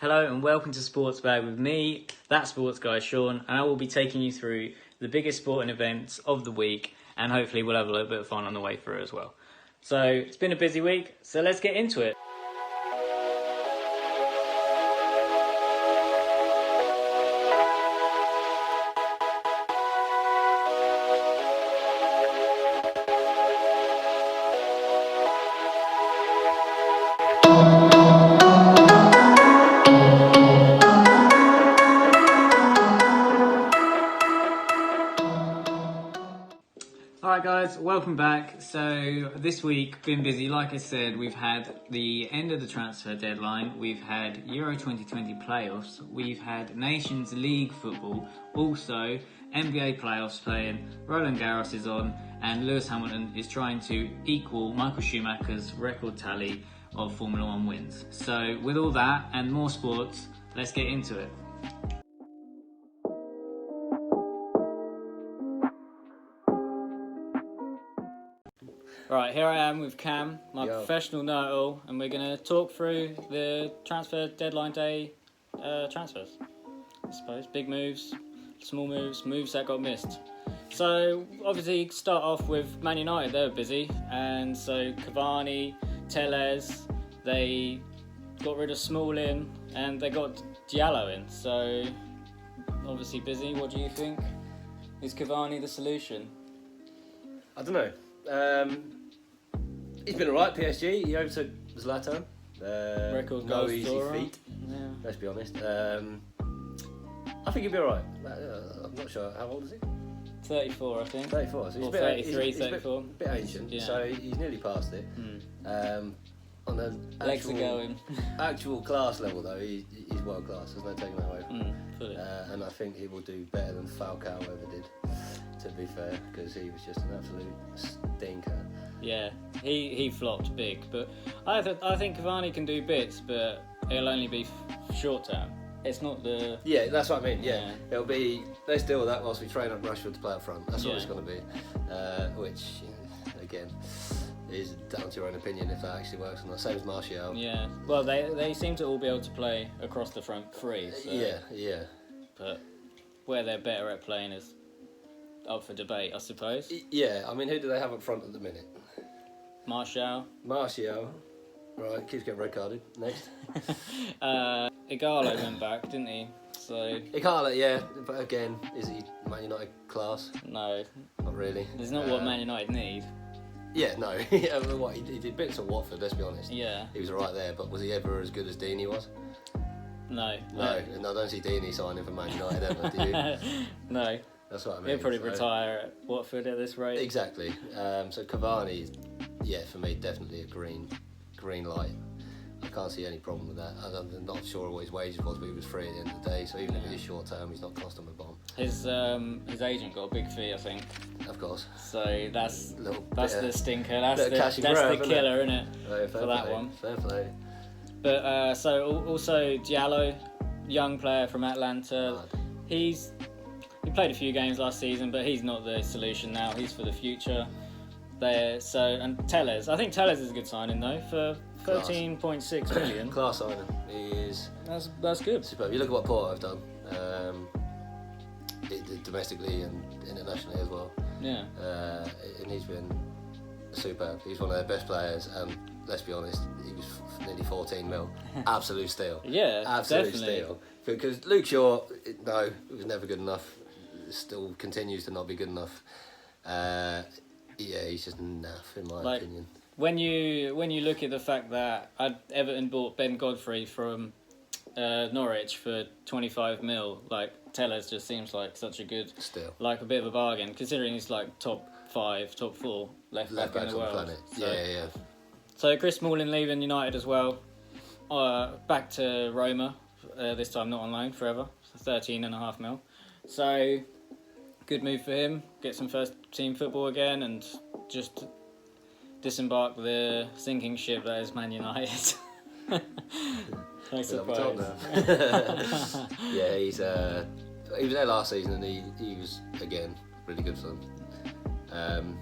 Hello and welcome to Sports Bag with me, that sports guy Sean, and I will be taking you through the biggest sporting events of the week, and hopefully we'll have a little bit of fun on the way through as well. So it's been a busy week, so let's get into it. Alright guys, welcome back. So this week, been busy. Like I said, we've had the end of the transfer deadline, we've had Euro 2020 playoffs, we've had Nations League football, also NBA playoffs playing, Roland Garros is on, and Lewis Hamilton is trying to equal Michael Schumacher's record tally of Formula 1 wins. So with all that and more sports, let's get into it. Right, here I am with Cam, my professional know-it-all, and we're going to talk through the transfer deadline day transfers. I suppose big moves, small moves, moves that got missed. So obviously start off with Man United. They were busy, and so Cavani, Telles, they got rid of Smalling, and they got Diallo in. So obviously busy. What do you think? Is Cavani the solution? I don't know. He's been alright, PSG. He overtook Zlatan. Record no goal easy scorer. feat, Yeah. let's be honest. I think he'll be alright. I'm not sure. How old is he? 34, I think. 34. So he's Or a bit, 33, he's 34. a bit ancient, Yeah. so he's nearly past it. On the Legs are going. actual class level, though, he's world class. There's no taking that away from him. Fully. And I think he will do better than Falcao ever did, to be fair, because he was just an absolute stinker. Yeah, he flopped big, but I think Cavani can do bits, but it'll only be short term. It's not the... Yeah, that's what I mean, yeah. Yeah. It'll be, let's deal with that whilst we train up Rashford to play up front. That's what Yeah. it's going to be. Which, again, is down to your own opinion if that actually works or not. Same as Martial. Yeah, well, they seem to all be able to play across the front three. So, Yeah. But where they're better at playing is up for debate, I suppose. Yeah, I mean, who do they have up front at the minute? Martial. Right, keeps getting red carded. Next. Igalo went back, didn't he? So, Icardi, yeah, but again, is he Man United class? no, Not really. it's not what Man United need. Yeah, no. What, he did bits at Watford, let's be honest. Yeah. He was alright there, but was he ever as good as Deeney was? No. No, and I don't see Deeney signing for Man United ever, do you? No. That's what I mean. He'll probably so- retire at Watford at this rate. Exactly. So Cavani, yeah, for me, definitely a green light. I can't see any problem with that. I'm not sure what his wages was, but he was free at the end of the day. So even if it is short term, he's not cost him a bomb. His agent got a big fee, I think. Of course. So that's Little the bit of- stinker. That's bit of cash and grab, the isn't killer, isn't it? Fair For that play, one. Fair play. But so also Diallo, young player from Atlanta. Mad. He played a few games last season, but he's not the solution now. He's for the future. And Telles. I think Telles is a good signing though for 13.6 million. Class signing. He is That's good. superb. You look at what Porto have done, domestically and internationally as well. Yeah. And he's been superb. He's one of their best players, and let's be honest, he was nearly 14 mil. Absolute steal. Yeah, absolute definitely. steal. Because Luke Shaw, no, it was never good enough. Still continues to not be good enough. Yeah, he's just naff in my opinion. When you look at the fact that Everton bought Ben Godfrey from Norwich for 25 mil, like Telles just seems like such a good, Still. like a bit of a bargain, considering he's like top 5, top 4 left back in backs the on the world. planet. So, Yeah. So Chris Smalling leaving United as well. Back to Roma, this time not on loan forever, 13.5 mil. So good move for him. Get some first team football again and just disembark the sinking ship that is Man United. No surprise. Yeah, he was there last season, and he was again really good for them.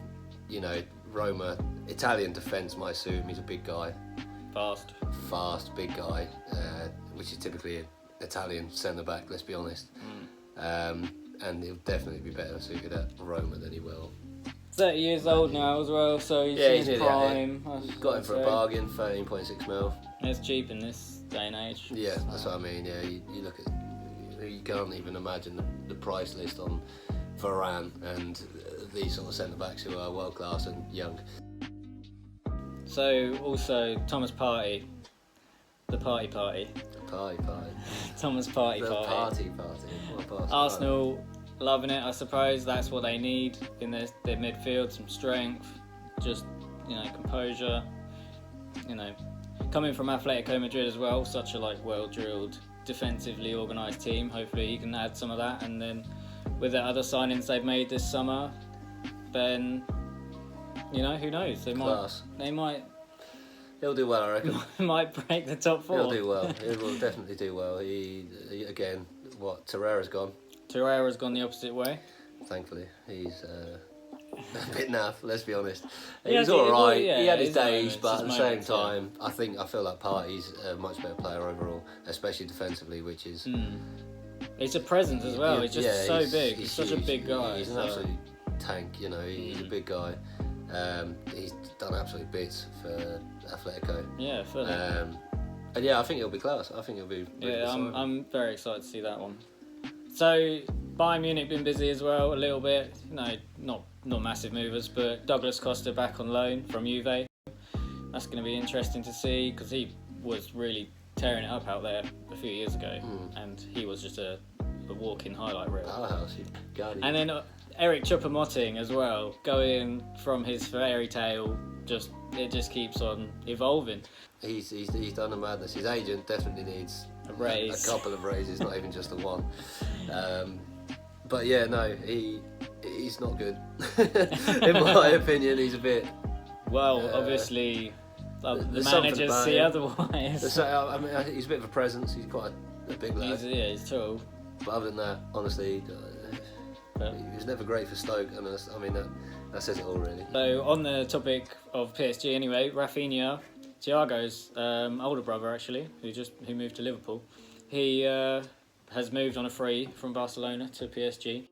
Roma, Italian defence might suit him. He's a big guy, Fast. big guy. which is typically an Italian centre back. Let's be honest. And he'll definitely be better suited at Roma than he will. 30 years old now as well, so he's Yeah, in he's his nearly prime. Got him for a bargain, 13.6 mil. It's cheap in this day and age. Yeah, that's what I mean. Yeah, you look at, you can't even imagine the price list on Varane and these sort of centre backs who are world class and young. So also Thomas Partey, the party. Party. Thomas Partey. The party. What a bastard. Arsenal loving it, I suppose. That's what they need in their midfield, some strength, just composure. Coming from Atletico Madrid as well, such a well-drilled, defensively organised team. Hopefully he can add some of that, and then with the other signings they've made this summer, then who knows? They might. He'll do well, I reckon. Might break the top 4. He'll do well. He will definitely do well. He again, Torreira's gone. Torreira's gone the opposite way. Thankfully, he's a bit naff. Let's be honest. Yeah, He's all right. Yeah, he had his his days, moments, but at his the same moments, time, I feel like Partey's a much better player overall, especially defensively, which is. He's a presence as well. He's just so big. He's such a huge. big guy. He's an absolute tank. He's a big guy. He's done absolute bits for Atletico. Yeah, fully. And yeah, I think he'll be class. I think he'll be. Really I'm very excited to see that one. So Bayern Munich been busy as well a little bit. Not massive movers, but Douglas Costa back on loan from Juve. That's going to be interesting to see because he was really tearing it up out there a few years ago, and he was just a walking highlight reel. Powerhouse, and then Eric Choupo-Moting as well, going from his fairy tale, it just keeps on evolving. He's done a madness. His agent definitely needs a raise, a couple of raises, not even just the one. But yeah, no, he's not good. In my opinion, he's a bit. Well, obviously, the managers see otherwise. I mean, he's a bit of a presence. He's quite a big lad. He's tall. But other than that, honestly, he was never great for Stoke, and that says it all, really. So on the topic of PSG, anyway, Rafinha, Thiago's older brother actually, who moved to Liverpool, he has moved on a free from Barcelona to PSG,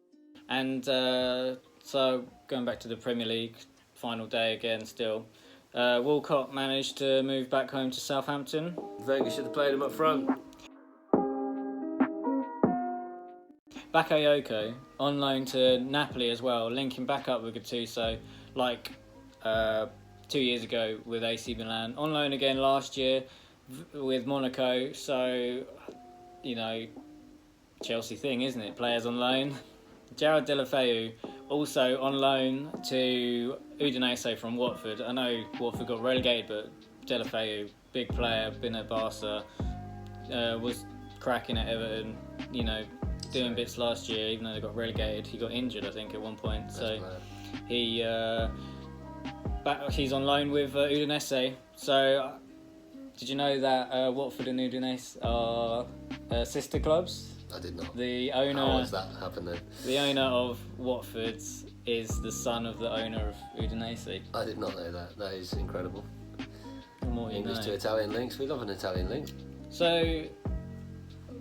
and so going back to the Premier League, final day again still. Walcott managed to move back home to Southampton. Wenger should have played him up front. Bakayoko on loan to Napoli as well, linking back up with Gattuso, 2 years ago with AC Milan. On loan again last year with Monaco. So, Chelsea thing, isn't it? Players on loan. Jared Deulofeu also on loan to Udinese from Watford. I know Watford got relegated, but Deulofeu, big player, been at Barca, was cracking at Everton, doing bits last year, even though they got relegated. He got injured, I think, at one point. So he's on loan with Udinese. So did you know that Watford and Udinese are sister clubs? I did not. How has that happened then? The owner of Watford is the son of the owner of Udinese. I did not know that. That is incredible. English to Italian links. We love an Italian link. So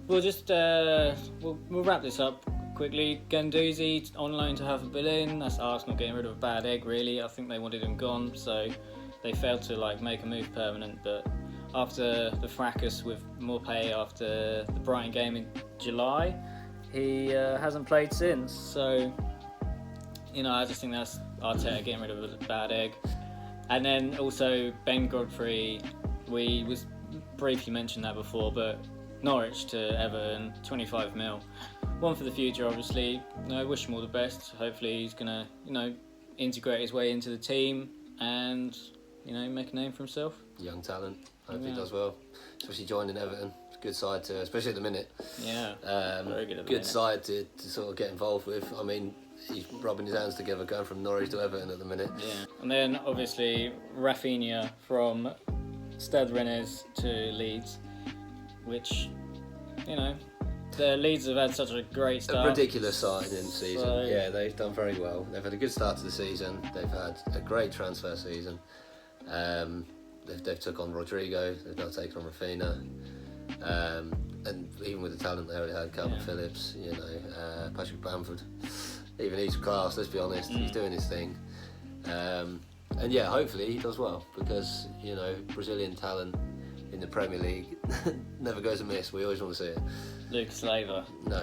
we'll just we'll wrap this up quickly. Guendouzi on loan to Hertha Berlin. That's Arsenal getting rid of a bad egg, really. I think they wanted him gone, so they failed to make a move permanent. But after the fracas with Maupay after the Brighton game in July, he hasn't played since. So I just think that's Arteta getting rid of a bad egg. And then also Ben Godfrey, we was briefly mentioned that before, but Norwich to Everton, 25 mil. One for the future, obviously. Wish him all the best. Hopefully he's gonna, integrate his way into the team and, make a name for himself. Young talent. Hope he does well. Especially joining Everton. It's a good side to, especially at the minute. Yeah. Very good at the minute. Good side to sort of get involved with. I mean, he's rubbing his hands together going from Norwich to Everton at the minute. Yeah. And then obviously Rafinha from Stade Rennais to Leeds, which, the Leeds have had such a great start. A ridiculous starting in the season. Yeah, they've done very well. They've had a good start to the season. They've had a great transfer season. They've took on Rodrigo. They've now taken on Rafinha. And even with the talent they already had, Calvin Phillips, Patrick Bamford, even he's class. Let's be honest, he's doing his thing. And yeah, hopefully he does well, because Brazilian talent in the Premier League never goes amiss. We always want to see it. Lucas Leiva. No,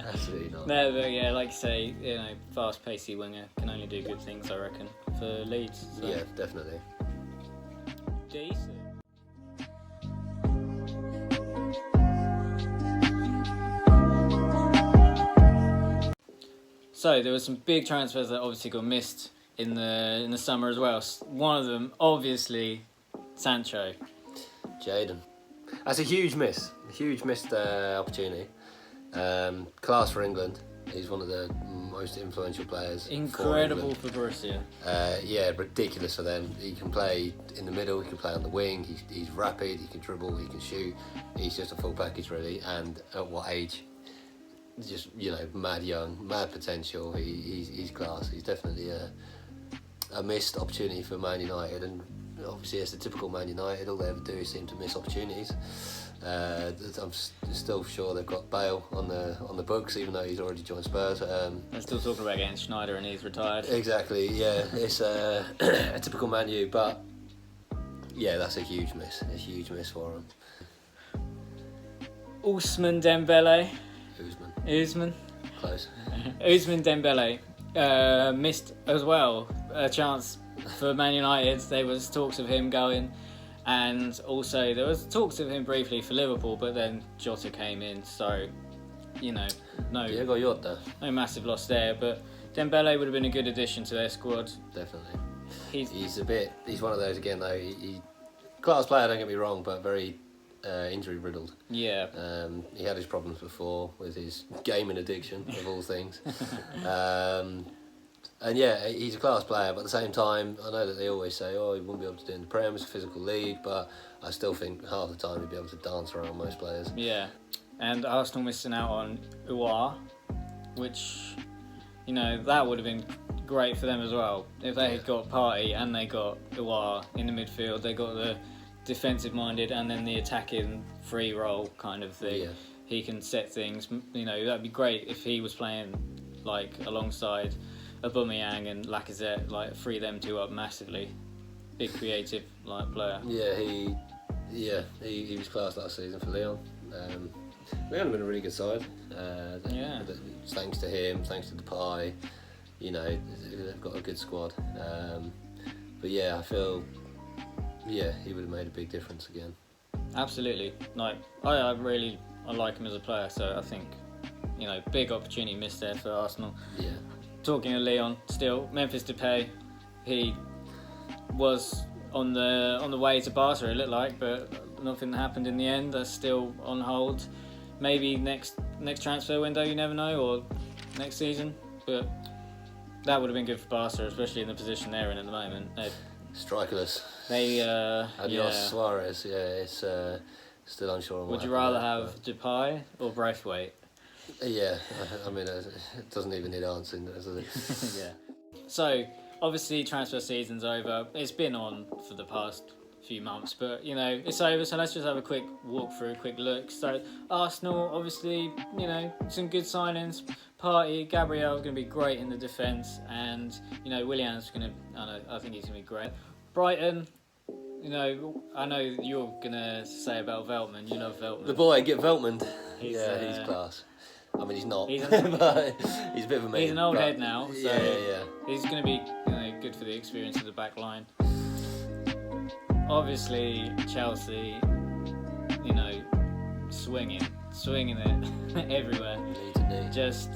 absolutely not. No, but yeah, like you say, fast, pacey winger can only do good things, I reckon, for Leeds. So. Yeah, definitely. Decent. So there were some big transfers that obviously got missed in the summer as well. One of them, obviously, Sancho. Jadon. That's a huge missed opportunity. Class for England. He's one of the most influential players. Incredible for Borussia. Yeah, ridiculous for them. He can play in the middle, he can play on the wing, he's rapid, he can dribble, he can shoot. He's just a full package really. And at what age? Just, mad young, mad potential. He's class. He's definitely a missed opportunity for Man United, and obviously it's the typical Man United. All they ever do is seem to miss opportunities. I'm still sure they've got Bale on the books, even though he's already joined Spurs. They're still talking about getting Schneider, and he's retired. Exactly. Yeah, it's a typical Man U, but yeah, that's a huge miss for him. Ousmane Dembele. Ousmane. Close. Ousmane Dembele missed as well a chance for Man United. There was talks of him going, and also there was talks of him briefly for Liverpool, but then Jota came in, so Diego Jota. No massive loss there. But Dembele would have been a good addition to their squad. Definitely. He's one of those again though. He class player, don't get me wrong, but very injury riddled. Yeah. He had his problems before with his gaming addiction, of all things. And yeah, he's a class player, but at the same time, I know that they always say, he wouldn't be able to do it in the Prem, it's a physical league, but I still think half the time he'd be able to dance around most players. Yeah. And Arsenal missing out on Uar, which, that would have been great for them as well. If they had got Partey and they got Uar in the midfield, they got the defensive-minded and then the attacking free role kind of thing. Yeah. He can set things. That'd be great if he was playing alongside Aubameyang and Lacazette, free them two up massively. Big creative player. Yeah, he was class last season for Lyon. Lyon have been a really good side. Thanks to him, thanks to Depay. They've got a good squad. But yeah, I feel. Yeah, he would have made a big difference again. Absolutely. I like him as a player, so I think, big opportunity missed there for Arsenal. Yeah. Talking of Lyon, still, Memphis Depay, he was on the way to Barca, it looked like, but nothing happened in the end. That's still on hold. Maybe next transfer window, you never know, or next season, but that would have been good for Barca, especially in the position they're in at the moment. Strikerless. Adios Suarez. Yeah, it's still unsure. Would you rather have Depay or Braithwaite? Yeah, I mean, it doesn't even need answering, does it? Yeah. So obviously transfer season's over. It's been on for the past few months, but it's over. So let's just have a quick walk through, a quick look. So Arsenal, obviously, some good signings. Partey, Gabriel going to be great in the defence, and Willian's going to. I think he's going to be great. Brighton, I know you're going to say about Veltman. You love Veltman. The boy, get Veltman. He's class. I mean, he's not. But he's a bit of a meme. He's an old head now, so yeah. He's going to be good for the experience of the back line. Obviously, Chelsea, swinging it everywhere. Knee to knee. Just,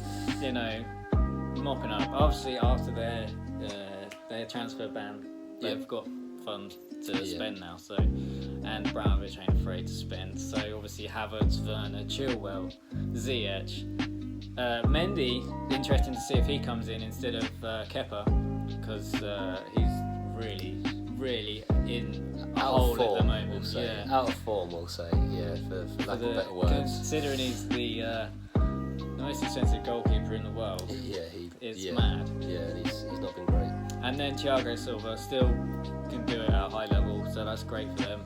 mopping up. Obviously, after their transfer ban, they've got funds to spend now. So, and Abramovich ain't afraid to spend. So, obviously, Havertz, Werner, Chilwell, Ziyech, Mendy. Interesting to see if he comes in instead of Kepa, because he's really in a hole at the moment. Out of form, we'll say. Yeah, for lack of better words. Considering he's the most expensive goalkeeper in the world. Yeah, it's mad. Yeah, he's not been great. And then Thiago Silva still can do it at a high level, so that's great for them.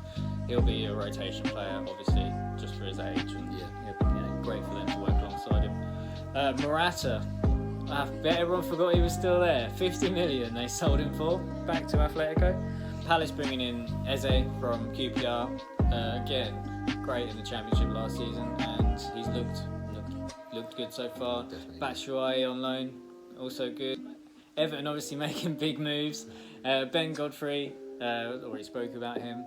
he'll be a rotation player, obviously, just for his age, and great for them to work alongside him. Morata, I bet everyone forgot he was still there. 50 million they sold him for, back to Atletico. Palace bringing in Eze from QPR, again, great in the Championship last season, and he's looked good so far. Batshuayi on loan, also good. Everton obviously making big moves. Ben Godfrey, already spoke about him.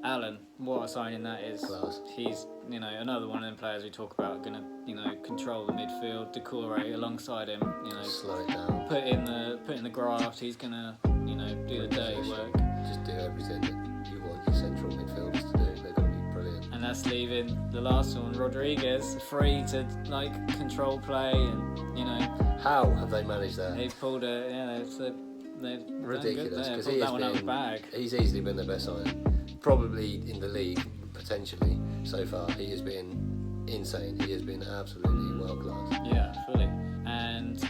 Allen, what a signing that is. Class. He's another one of them players we talk about, gonna control the midfield. Decore alongside him, slow it down. put in the graft. He's gonna do the dirty work. Just do everything that you want your central midfielders to do. They're gonna be brilliant. And that's leaving the last one, Rodriguez, free to control play, and How have they managed that? they've pulled they've Ridiculous, because pulled that one out of the bag. he's easily been the best signing, probably in the league potentially so far. He has been insane. He has been absolutely world class. Yeah, fully. And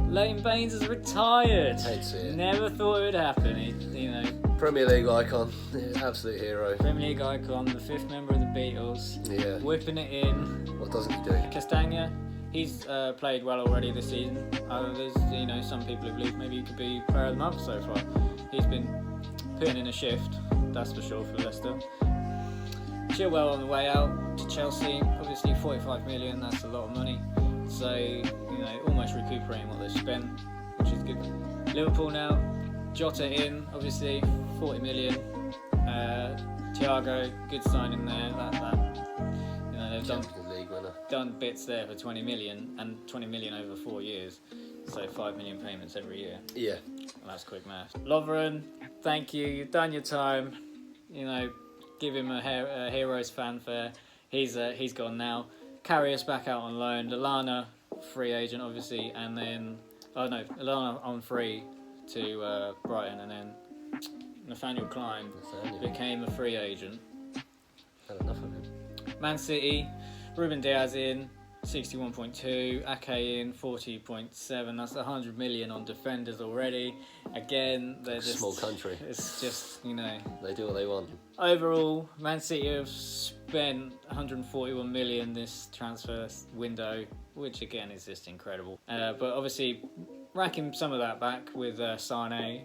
Leighton Baines is retired. Hate to see it. Never thought it would happen. Premier League icon, absolute hero. Premier League icon, the 5th member of the Beatles, Yeah. whipping it in. What doesn't he do? Castagna, he's played well already this season. There's some people who believe maybe he could be player of the month so far. He's been putting in a shift, that's for sure, for Leicester. Chilwell on the way out to Chelsea, obviously 45 million, that's a lot of money. So, almost recuperating what they've spent, which is good. Liverpool now, Jota in, obviously 40 million. Thiago, good signing there. They've Champions League winner. done bits there for 20 million, and 20 million over 4 years. So 5 million payments every year. Yeah. Well, that's quick math. Lovren, thank you. You've done your time. Give him a hero's fanfare. He's gone now. Carry us back out on loan. Lallana, free agent, obviously, and then Lallana on free to Brighton, and then Nathaniel Klein became a free agent. Had enough of him. Man City, Ruben Diaz in, 61.2, Ake in, 40.7. That's 100 million on defenders already. Again, they're just small country. It's just They do what they want. Overall, Man City have spent 141 million this transfer window, which again is just incredible. But obviously, racking some of that back with Sane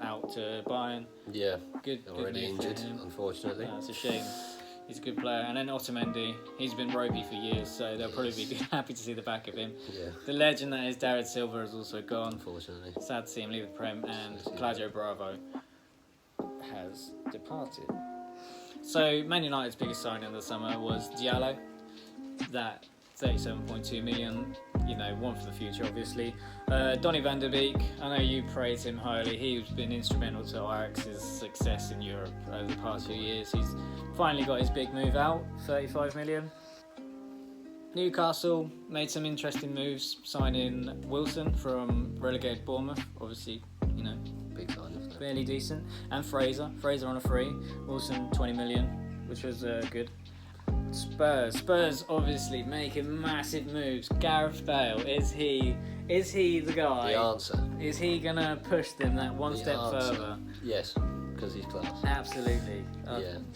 out to Bayern. Yeah. Good Already move for injured, him. unfortunately. It's a shame. He's a good player. And then Otamendi, he's been ropey for years, so they'll probably be happy to see the back of him. Yeah. The legend that is David Silva has also gone. Unfortunately. Sad to see him leave the Prem, and Claudio Bravo has departed. So Man United's biggest signing of the summer was Diallo. That 37.2 million, one for the future, obviously. Donny van der Beek, I know you praise him highly. He's been instrumental to Ajax's success in Europe over the past few years. He's finally got his big move out, 35 million. Newcastle made some interesting moves, signing Wilson from relegated Bournemouth, obviously, Big sign. fairly decent. And Fraser on a free, Wilson 20 million, which was good. Spurs obviously making massive moves. Gareth Bale, is he the guy? The answer. Is he gonna push them that one step further? Yes, because he's class. Absolutely.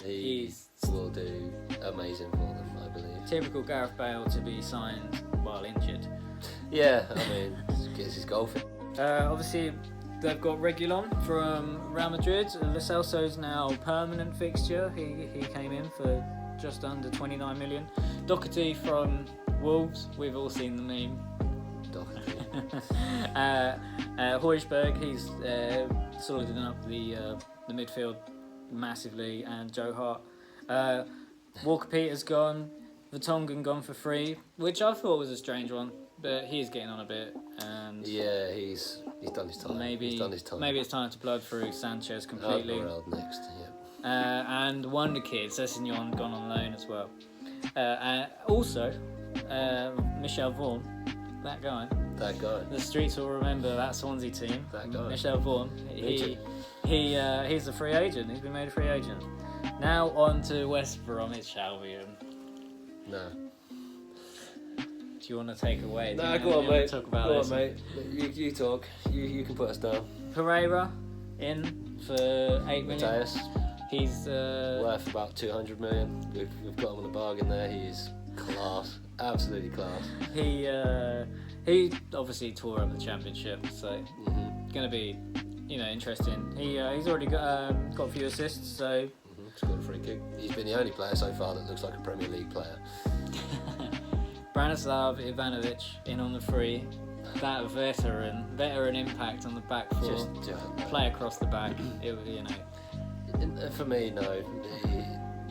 He will do amazing for them, I believe. Typical Gareth Bale to be signed while injured. Yeah, I mean, gets his goal fit. Obviously, they've got Reguilon from Real Madrid. Lo Celso's now permanent fixture. He came in for just under 29 million. Doherty from Wolves. We've all seen the meme. Doherty. Højbjerg, he's soliding up the midfield massively, and Joe Hart. Walker Peters gone. Vertonghen gone for free, which I thought was a strange one, but he's getting on a bit, and Yeah, he's done his time. He's done his time. Maybe it's time to blood through Sanchez completely. Alderweireld next, yeah. And Wonder Kid, Sessegnon gone on loan as well. Also, Michel Vaughan, that guy. That guy. The streets will remember that Swansea team. That guy. Michel Vaughan. He's a free agent. He's been made a free agent. Now on to West Bromwich Albion. No. Do you want to take away? No, go on, mate. Talk about go this? on, mate. You talk. You can put us down. Pereira in for 8 million. Matthias. He's worth about 200 million. We've got him on a bargain there. He is class, absolutely class. He obviously tore up the championship, so going to be, interesting. He's already got a few assists, so. Scored a free kick. He's been the only player so far that looks like a Premier League player. Branislav Ivanovic in on the free. That veteran impact on the back four. Play across the back. For me, no.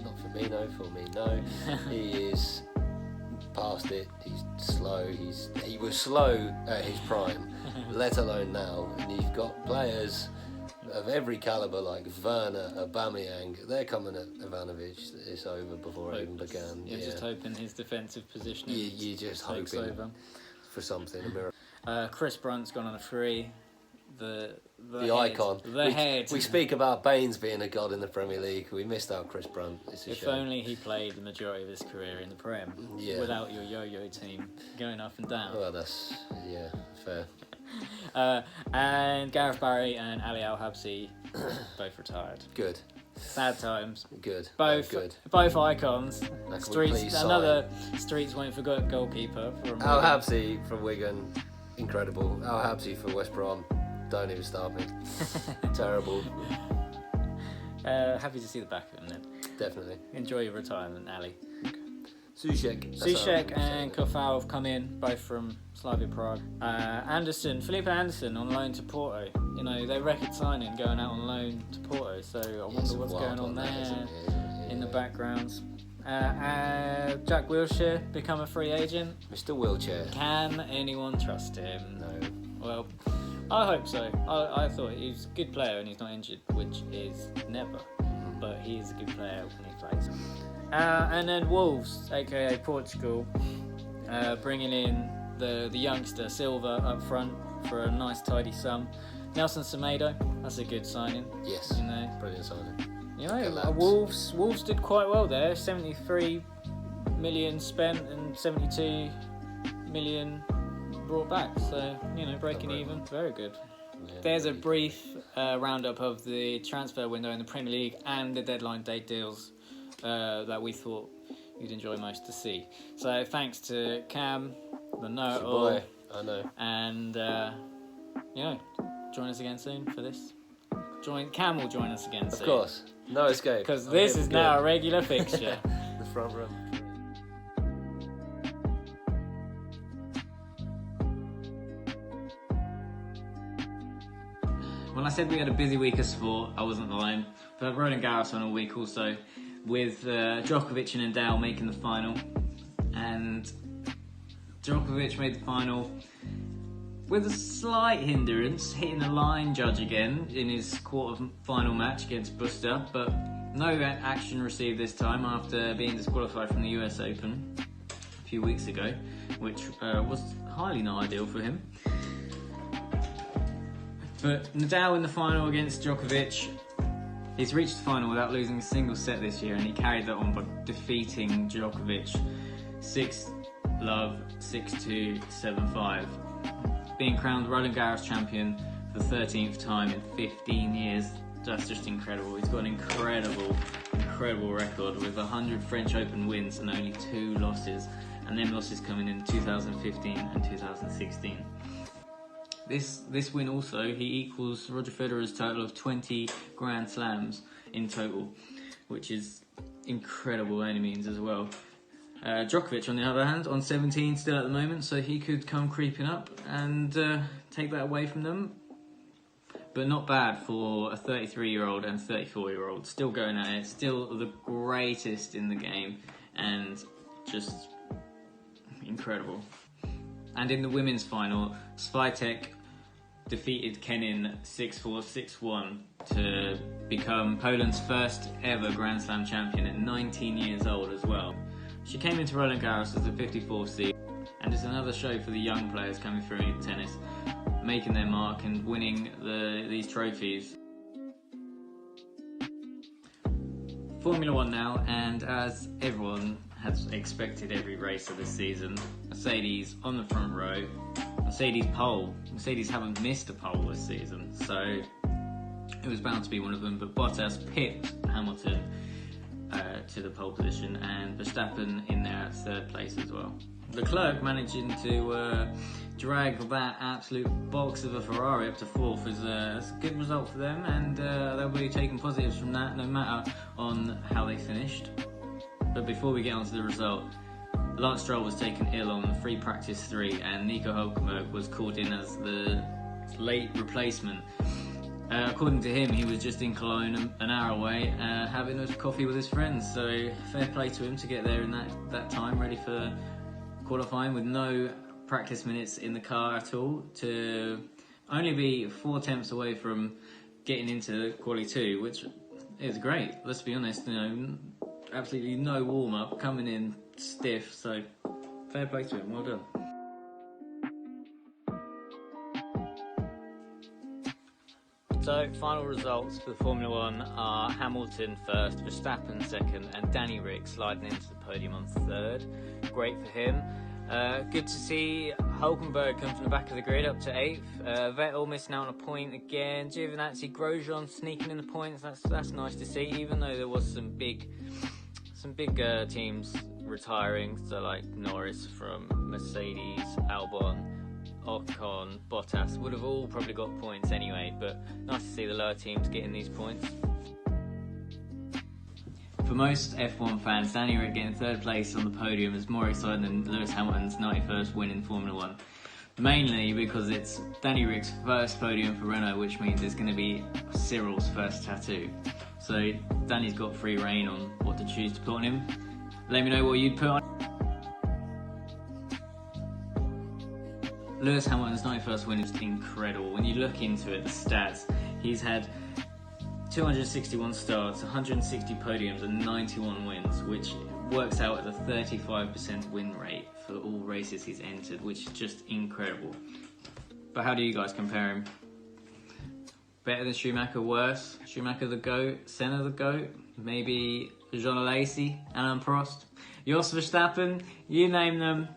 Not for me, no. For me, no. He is past it. He's slow. He was slow at his prime, let alone now. And you've got players of every calibre like Werner, Aubameyang. They're coming at Ivanovic. It's over before it even began. You're just hoping his defensive position. You're just hoping over. For something, a miracle. Chris Brunt's gone on a free. The icon. The head. We speak about Baines being a god in the Premier League. We missed out Chris Brunt. It's a shame. Only he played the majority of his career in the Prem. Yeah. Without your yo-yo team going up and down. Well, that's fair. And Gareth Barry and Ali Al Habsi both retired. Good. Sad times. Good. Both icons. Another Streets won't forget goalkeeper from Al Habsi from Wigan. Incredible. Al Habsi for West Brom. Don't even start me. Terrible. Happy to see the back of him then. Definitely. Enjoy your retirement, Ali. Souček and Kofal have come in, both from Slavia Prague. Felipe Anderson on loan to Porto. Their record signing going out on loan to Porto, so I wonder what's going on there in the backgrounds. Jack Wilshere become a free agent. Mr. Wheelchair. Can anyone trust him? No. Well, I hope so. I thought he's a good player and he's not injured, which is never. But he is a good player when he plays. And then Wolves, aka Portugal, bringing in the youngster Silva up front for a nice tidy sum. Nelson Semedo, that's a good signing. Yes, brilliant signing. Wolves did quite well there. 73 million spent and 72 million brought back. So breaking even, very good. Yeah, there's a brief roundup of the transfer window in the Premier League and the deadline day deals that we thought you'd enjoy most to see. So thanks to Cam, the know-it-all. I know. And join us again soon for this. Cam will join us again soon. Of course, no escape. Because this is now a regular fixture. The front row. When I said we had a busy week of sport, I wasn't lying. But Roland Garros on a week also, with Djokovic and Nadal making the final. And Djokovic made the final with a slight hindrance, hitting the line judge again in his quarter-final match against Buster, but no action received this time after being disqualified from the US Open a few weeks ago, which was highly not ideal for him. But Nadal in the final against Djokovic, he's reached the final without losing a single set this year, and he carried that on by defeating Djokovic 6-love, 6-2, 7-5. Being crowned Roland Garros champion for the 13th time in 15 years. That's just incredible. He's got an incredible record with 100 French Open wins and only 2 losses. And them losses coming in 2015 and 2016. This win also, he equals Roger Federer's total of 20 Grand Slams in total, which is incredible by any means as well. Djokovic, on the other hand, on 17 still at the moment, so he could come creeping up and take that away from them. But not bad for a 33-year-old and 34-year-old. Still going at it, still the greatest in the game, and just incredible. And in the women's final, Swiatek defeated Kenin 6-4, 6-1 to become Poland's first ever Grand Slam champion at 19 years old as well. She came into Roland Garros as a 54th seed, and it's another show for the young players coming through in tennis, making their mark and winning these trophies. Formula One now, and as everyone has expected every race of this season, Mercedes on the front row, Mercedes pole. Mercedes haven't missed a pole this season, so It was bound to be one of them, but Bottas pipped Hamilton to the pole position, and Verstappen in there at third place as well. Leclerc managing to drag that absolute box of a Ferrari up to fourth is a good result for them, and they'll be taking positives from that no matter on how they finished. But before we get on to the result, Lance Stroll was taken ill on free practice 3, and Nico Hülkenberg was called in as the late replacement. According to him, he was just in Cologne an hour away having a coffee with his friends, so fair play to him to get there in that time, ready for qualifying with no practice minutes in the car at all, to only be 4 tenths away from getting into quali 2, which is great. Let's be honest, absolutely no warm-up, coming in stiff, so fair play to him, well done. So, final results for the Formula 1 are Hamilton first, Verstappen second, and Danny Rick sliding into the podium on third. Great for him. Good to see Hülkenberg come from the back of the grid up to 8th. Vettel missing out on a point again. Giovinazzi, Grosjean sneaking in the points. That's nice to see, even though there was some big teams retiring, so like Norris from Mercedes, Albon, Ocon, Bottas would have all probably got points anyway, but nice to see the lower teams getting these points. For most F1 fans, Danny Rick getting third place on the podium is more exciting than Lewis Hamilton's 91st win in Formula 1. Mainly because it's Danny Rick's first podium for Renault, which means it's going to be Cyril's first tattoo. So Danny's got free reign on what to choose to put on him. Let me know what you'd put on. Lewis Hamilton's 91st win is incredible. When you look into it, the stats, he's had 261 starts, 160 podiums and 91 wins, which works out at a 35% win rate for all races he's entered, which is just incredible. But how do you guys compare him? Better than Schumacher, worse? Schumacher the GOAT, Senna the GOAT, maybe Jean Alesi, Alain Prost, Jos Verstappen, you name them.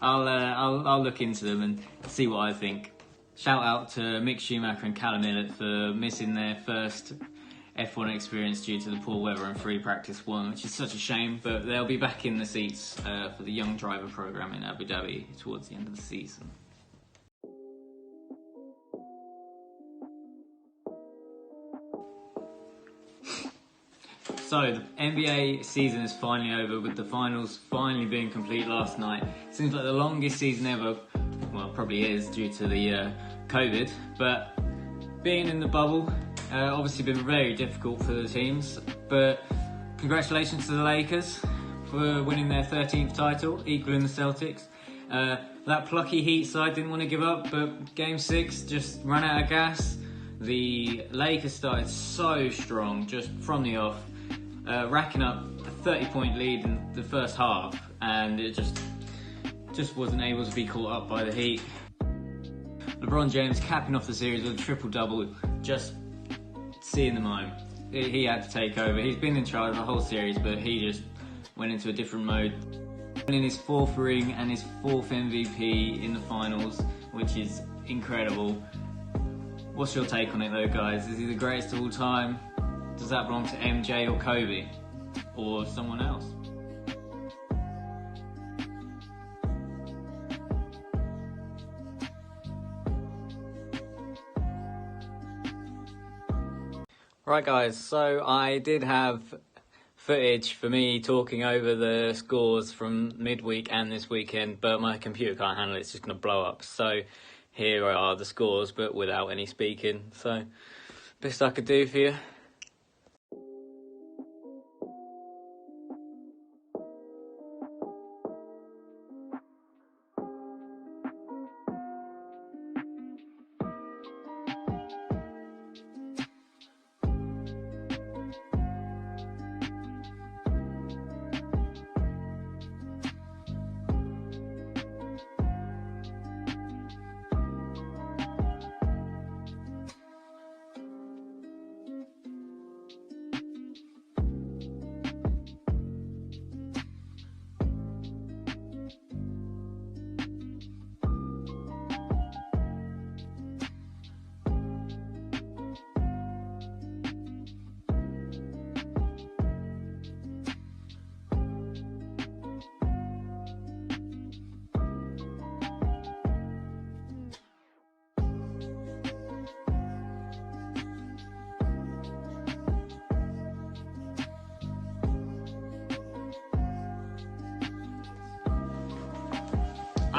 I'll look into them and see what I think. Shout out to Mick Schumacher and Callum Ilott for missing their first F1 experience due to the poor weather and free practice 1, which is such a shame, but they'll be back in the seats for the Young Driver programme in Abu Dhabi towards the end of the season. So, the NBA season is finally over, with the finals finally being complete last night. Seems like the longest season ever. Well, it probably is due to the COVID, but being in the bubble, obviously been very difficult for the teams. But congratulations to the Lakers for winning their 13th title, equaling the Celtics. That plucky Heat side didn't want to give up, but Game 6 just ran out of gas. The Lakers started so strong just from the off, racking up a 30-point lead in the first half, and it just wasn't able to be caught up by the Heat. LeBron James capping off the series with a triple-double, just seeing the moment. He had to take over. He's been in charge of the whole series, but he just went into a different mode. Winning his 4th ring and his 4th MVP in the finals, which is incredible. What's your take on it though, guys? Is he the greatest of all time? Does that belong to MJ or Kobe? Or someone else? Right guys, so I did have footage for me talking over the scores from midweek and this weekend, but my computer can't handle it, it's just going to blow up. So here are the scores, but without any speaking. So, best I could do for you.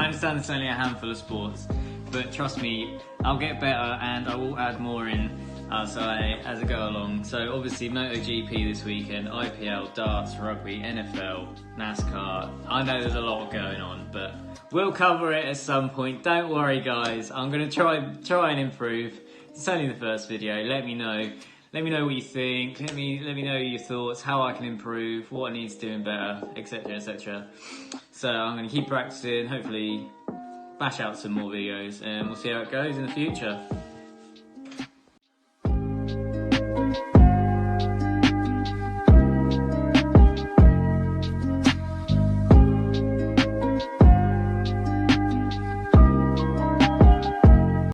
I understand there's only a handful of sports, but trust me, I'll get better and I will add more in as I go along. So obviously MotoGP this weekend, IPL, darts, rugby, NFL, NASCAR. I know there's a lot going on, but we'll cover it at some point. Don't worry, guys. I'm gonna try and improve. It's only the first video. Let me know. Let me know what you think. Let me know your thoughts, how I can improve, what needs doing better, etc, etc. So I'm gonna keep practicing. Hopefully, bash out some more videos, and we'll see how it goes in the future.